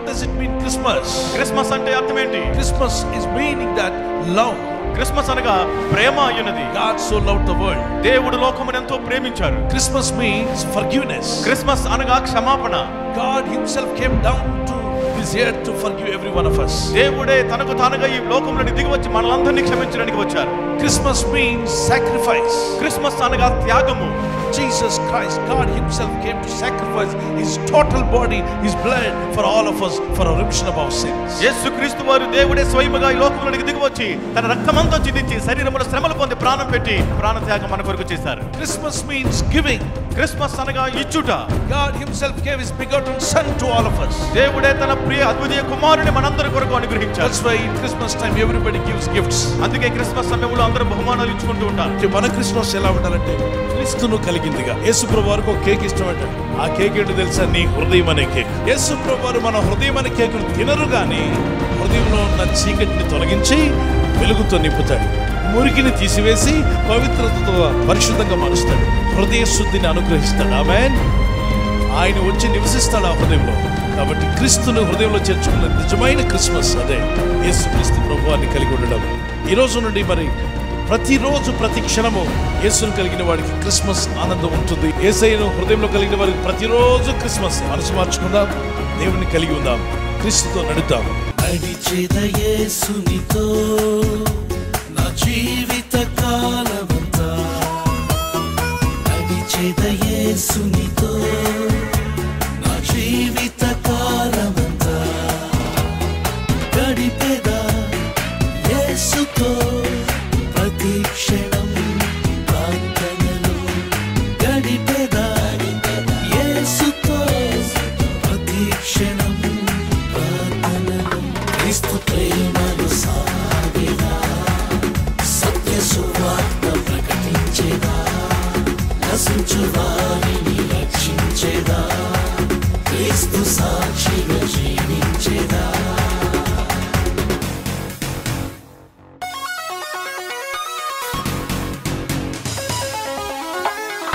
What does it mean, Christmas? Christmas అంటే అర్థం ఏంటి? Christmas is meaning that love. Christmas అనగా ప్రేమ అయ్యున్నది. God so loved the world. దేవుడు లోకమును ఎంతో ప్రేమించారు. Christmas means forgiveness. క్రిస్మస్ అనగా క్షమాపణ. God himself came down to this earth to forgive every one of us. దేవుడే తనకు తానుగా ఈ లోకంలోకి దిగి వచ్చి మనలందరినీ క్షమించడానికి వచ్చారు. Christmas means sacrifice. క్రిస్మస్ అనగా త్యాగము. Jesus Christ, God himself came to sacrifice his total body, his blood for all of us for a remission of our sins. యేసుక్రీస్తు వారు దేవుడే స్వయముగా ఈ లోకంలోకి దిగి వచ్చి తన రక్తమంతా చిందించి శరీరములో శ్రమలు పొంది ప్రాణం పెట్టి ప్రాణత్యాగం మన కొరకు చేశారు. Christmas means giving. క్రిస్మస్ అనగా ఇచ్చుట. God himself gave his begotten son to all of us. దేవుడే తన ప్రియ అద్వితీయ కుమారుని మనందరి కొరకు అనుగ్రహించారు. That's why in Christmas time everybody gives gifts. అందుకే క్రిస్మస్ సమయంలో అందరూ బహుమానాలు ఇచ్చుకుంటూ ఉంటారు. మన క్రిస్మస్ ఎలా ఉండాలంటే క్రీస్తును కలిగిందిగా. యేసుప్రభు వారికి ఒక కేక్ ఇష్టమట. ఆ కేక్ ఏంటో తెలుసా? నీ హృదయం అనే కేక్. యేసుప్రభు వారు మన హృదయం అనే కేకును తినరు గాని హృదయంలో ఉన్న చీకటిని తొలగించి వెలుగుతో నింపుతాడు. మురికిని తీసివేసి పవిత్రతతో పరిశుద్ధంగా మారుస్తాడు. హృదయ శుద్ధిని అనుగ్రహిస్తాడు. ఆమేన్. ఆయన వచ్చి నివసిస్తాడు ఆ హృదయంలో. కాబట్టి క్రీస్తును హృదయంలో చేర్చుకున్న నిజమైన క్రిస్మస్ అదే యేసుక్రీస్తు ప్రభువాన్ని కలిగి ఉండడం. ఈ రోజు నుండి మరి ప్రతిరోజు ప్రతి క్షణము యేసును కలిగిన వాడికి క్రిస్మస్ ఆనందం ఉంటుంది. యేసయ్యను హృదయంలో కలిగిన వారికి ప్రతిరోజు క్రిస్మస్. మనసు మార్చుకుందాం, దేవుని కలిగి ఉందాం, క్రీస్తుతో నడుద్దాం. నడిచేద యేసునితో నా జీవిత కాలమంతా, నడిచేద యేసునితో నా జీవిత కాలమంతా, గడిపేదా యేసుతో ప్రతి క్షణం ప్రార్థనలో, గడిపేదా యేసుతో ప్రతి క్షణం ప్రార్థనలో, క్రీస్తు ప్రేమను సాగేదా, సత్య సువార్త ప్రకటించేదా, నశించు వారిని రక్షించేదా, క్రీస్తు సాక్షిగా